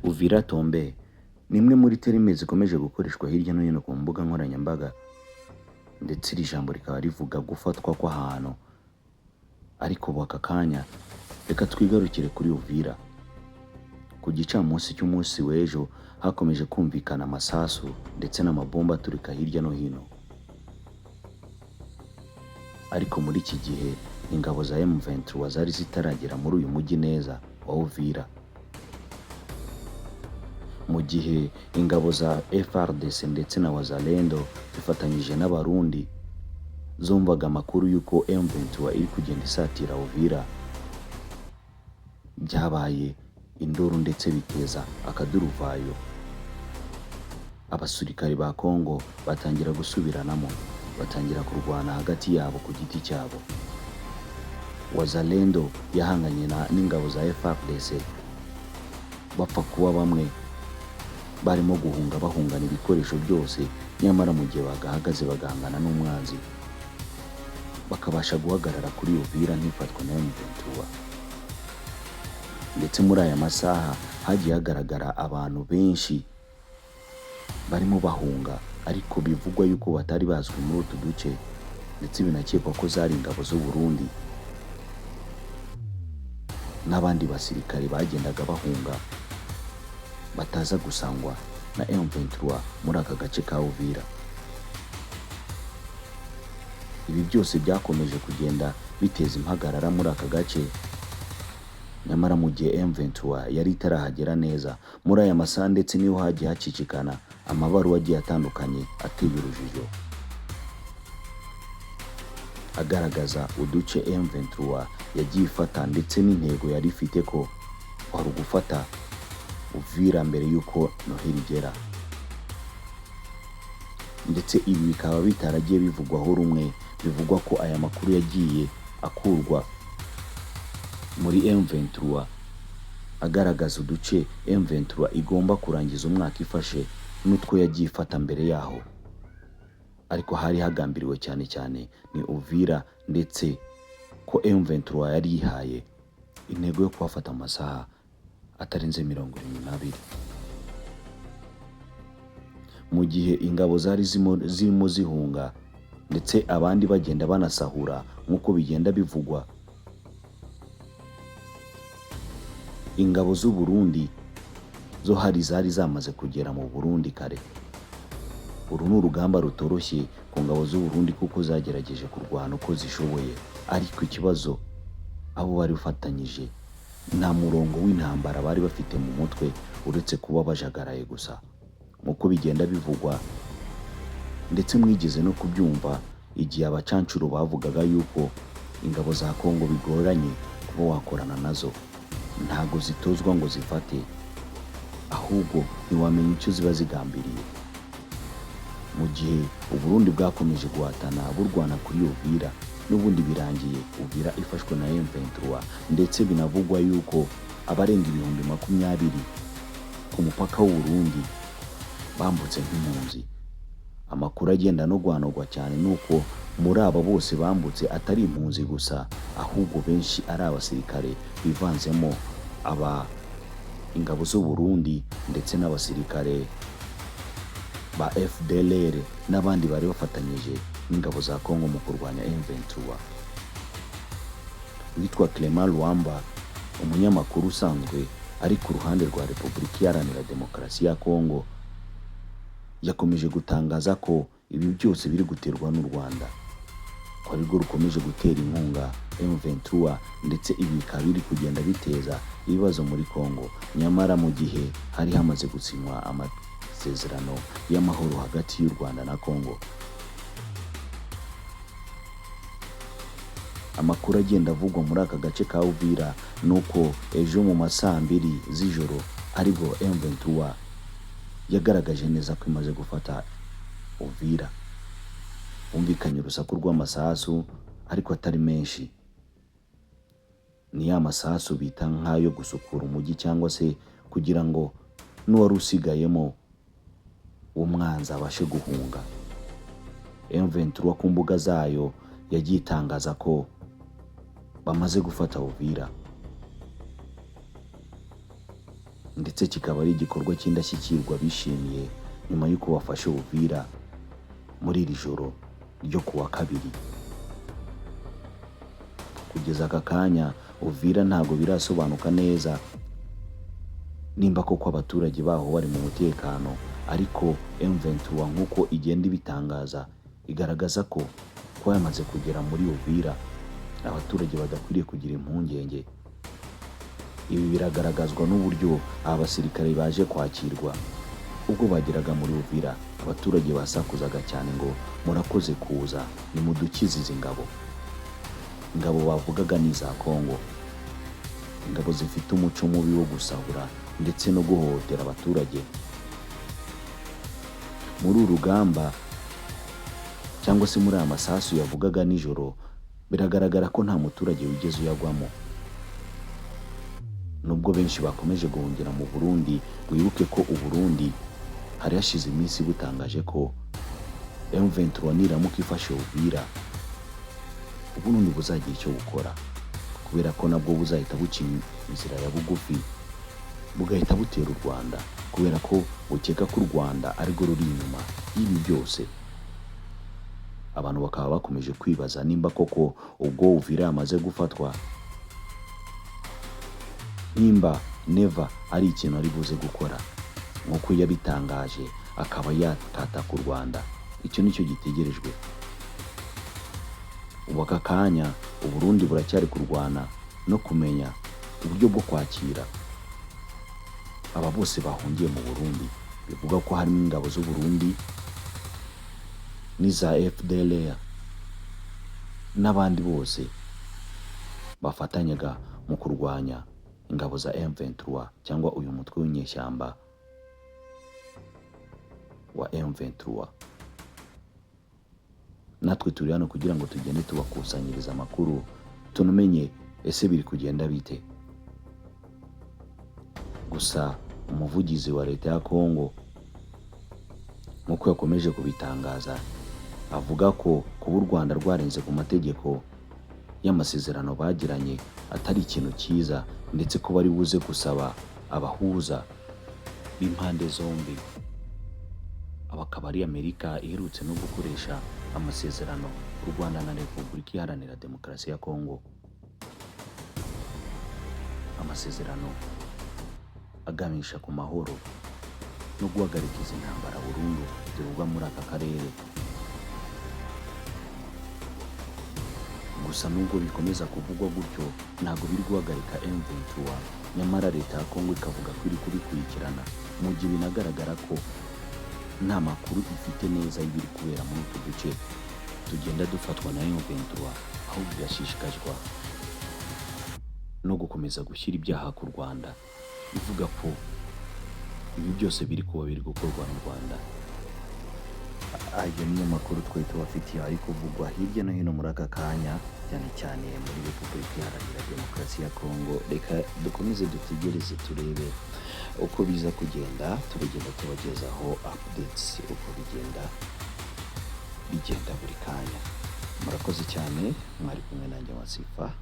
Uvira tombe ni imwe muri terime zikomeje gukoreshwa hirya no hino ku mbuga nkoranyambaga, ndetse iri jambo rikaba rivuga gufatwa kw'ahantu. Ariko ubu aka kanya reka twigarukire kuri Uvira. Ku gicamunsi cy'umunsi w'ejo hakomeje kumvikana amasasu ndetse n'amabomba aturika hirya no hino. Ariko muri iki gihe ingabo za M23 zari zitaragera muri uyu mujyi neza wa Uvira, mu gihe ingabo za FARDC ndetse na Wazalendo zifatanyije n'Abarundi zumvaga amakuru y'uko M23 iri kugenda isatira Uvira. Byabaye induru ndetse biteza akaduruvayo. Abasirikare ba Kongo batangira gusubiranamo, batangira kurwana hagati yabo ku giti cyabo. Wazalendo yahanganye n'ingabo za FARDC, bapfa kuba bamwe barimo bahungana ibikoresho byose, nyamara mu gihe bagahagaze bagahangana n'umwanzi bakabasha guhagarara kuri Uvira ntifatwa na M23. Ndetse muri aya masaha hagiye hagaragara abantu benshi barimo bahunga, ariko bivugwa yuko batari bazwi muri utu duce, ndetse binakekwa ko zari ingabo z'u Burundi n'abandi basirikare bagendaga bahunga bataza gusangwa na M23 muri aka gace ka Uvira. Ibi byose byakomeje kugenda biteza impagarara muri aka gace, nyamara mu gihe M23 yari itarahagera neza. Muri aya masaha ndetse niho hagiye hacicikana amabaruwa agiye atandukanye ateye urujijo, agaragaza uduce M23 yagiye ifata ndetse n'intego yari ifite ko wari ugufata Uvira mbere y'uko Noheli igera. Ndetse ibi bikaba bitaragiye bivugwaho rumwe. Bivugwa ko aya makuru yagiye akurwa muri M23 agaragaza uduce M23 igomba kurangiza umwaka ifashe n'utwo yagiye ifata mbere yaho. Ariko hari hagambiriwe cyane cyane ni Uvira, ndetse ko M23 yari yihaye intego yo kuhafata amasaha atarenze 72. Mu gihe ingabo zari zirimo zihunga ndetse abandi bagenda banasahura nk'uko bigenda bivugwa, ingabo z'u Burundi zo zari zamaze kugera mu Burundi kare. Uru ni urugamba rutoroshye ku ngabo z'u Burundi kuko zagerageje kurwana uko zishoboye, ariko ikibazo abo bari bafatanyije nta murongo w'intambara bari bafite mu mutwe uretse kuba bajagaraye gusa nk'uko bigenda bivugwa. Ndetse mwigeze no kubyumva igihe abacancuro bavugaga yuko ingabo za Kongo bigoranye kuba wakorana nazo, ntago zitozwa ngo zifate, ahubwo ntiwamenya icyo ziba zigambiriye. Mu gihe u Burundi bwakomeje guhatana burwana kuri Uvira, n'ubundi birangiye Uvira ifashwe na M23, ndetse binavugwa yuko abarenga 20,000 ku mupaka w'u Burundi bambutse nk'impunzi. Amakuru agenda no guhanurwa cyane nuko muri aba bose bambutse atari impunzi gusa, ahubwo benshi ari abasirikare bivanzemo ingabo z'u Burundi ndetse n'abasirikare ba FDLR n'abandi bari bafatanyije n'ingabo za Kongo mu kurwanya M23. Witwa Clement Luamba, umunyamakuru usanzwe ari ku ruhande rwa Repubulika Iharanira Demokarasi ya Kongo, yakomeje gutangaza ko ibi byose biri guterwa n'u Rwanda, ko arirwo rukomeje gutera inkunga M23, ndetse ibi bikaba biri kugenda biteza ibibazo muri Kongo. Nyamara mu gihe hari hamaze gusinywa amasezerano y'amahoro hagati y'u Rwanda na Kongo. Amakuru agenda avugwa muri aka gace ka Uvira nuko ejo mu masaha 2 z'ijoro aribwo M23 yagaragaje neza ko imaze gufata Uvira. Umvikanye urusaku rw'amasasu ariko atari menshi, ni ya masasu bita nk'ayo gusukura umujyi cyangwa se kugira ngo n'uwari usigayemo umwanzi abashe guhunga. M23 ku mbuga zayo yagiye itangaza ko bamaze gufata Uvira. ndetse kikaba ari igikorwa cy'indashyikirwa bishimiye nyuma y'uko bafashe Uvira muri iri joro ryo kuwa kabiri. Kugeza aka kanya Uvira ntabwo birasobanuka neza nimba koko abaturage baho bari mu mutekano, ariko M23 nk'uko igenda ibitangaza igaragaza ko kuba yamaze kugera muri Uvira abaturage badakwiriye kugira impungenge. Ibi biragaragazwa n'uburyo aba basirikare baje kwakirwa. Ubwo bageraga muri Uvira abaturage basakuzaga cyane ngo murakoze kuza, nimudukize izi ngabo. Ingabo bavugaga ni za Kongo, ingabo zifite umuco mubi wo gusahura ndetse no guhohotera abaturage. Muri urugamba cyangwa se muri aya masasu yavugaga nijoro, biragaragara ko nta muturage wigeze uyagwamo. Nubwo benshi bakomeje guhungira mu Burundi, wibuke ko Uburundi hari hashize iminsi butangaje ko M23 niramuka ifashe Uvira, Uburundi buzagira icyo bukora, kubera ko nabwo buzahita buca inzira ya bugufi bugahita butera u Rwanda, kubera ko bukeka ko u Rwanda arirwo ruri inyuma y'ibi byose. Abantu bakaba bakomeje kwibaza nimba koko ubwo Uvira yamaze gufatwa, nimba Neva ari ikintu ari buze gukora nk'uko yabitangaje akaba yataka u Rwanda. Icyo nicyo gitegerejwe. Ubu aka kanya Uburundi buracyari kurwana no kumenya uburyo bwo kwakira aba bose bahungiye mu Burundi. Bivuga ko harimo ingabo z'u Burundi n'iza FDLR n'abandi bose bafatanyaga mu kurwanya ingabo za M23 cyangwa uyu mutwe w'inyeshyamba wa M23. Natwe turi hano kugira ngo tugende tubakusanyiriza amakuru, tunamenye ese biri kugenda bite. Gusa umuvugizi wa leta ya Kongo nk'uko yakomeje kubitangaza avuga ko kuba u Rwanda rwarenze ku mategeko y'amasezerano bagiranye atari ikintu cyiza, ndetse ko bari buze gusaba abahuza b'impande zombi. Abakaba ari Amerika iherutse no gukoresha amasezerano u Rwanda na Repubulika Iharanira Demokarasi ya Kongo, amasezerano aganisha ku mahoro no guhagarika izi ntambara burundu zivugwa muri aka karere. Gusa nubwo bikomeza kuvugwa gutyo, ntabwo biri guhagarika M23, nyamara leta ya Kongo ikavuga ko iri kubikurikirana, mu gihe binagaragara ko nta makuru ifite neza y'ibiri kubera muri utu duce tugenda dufatwa na M23, ahubwo irashishikazwa no gukomeza gushyira ibyaha ku Rwanda, ivuga ko ibi byose biri kuba biri gukorwa mu Rwanda. Ayo niyo makuru twari tubafitiye ari kuvugwa hirya no hino muri aka kanya, cyane cyane muri Repubulika Iharanira Demokarasi ya Kongo. Reka dukomeze dutegereze turebe uko biza kugenda, tubigenda tubagezaho updates uko bigenda buri kanya. Murakoze cyane, mwari kumwe nanjye Wasifa.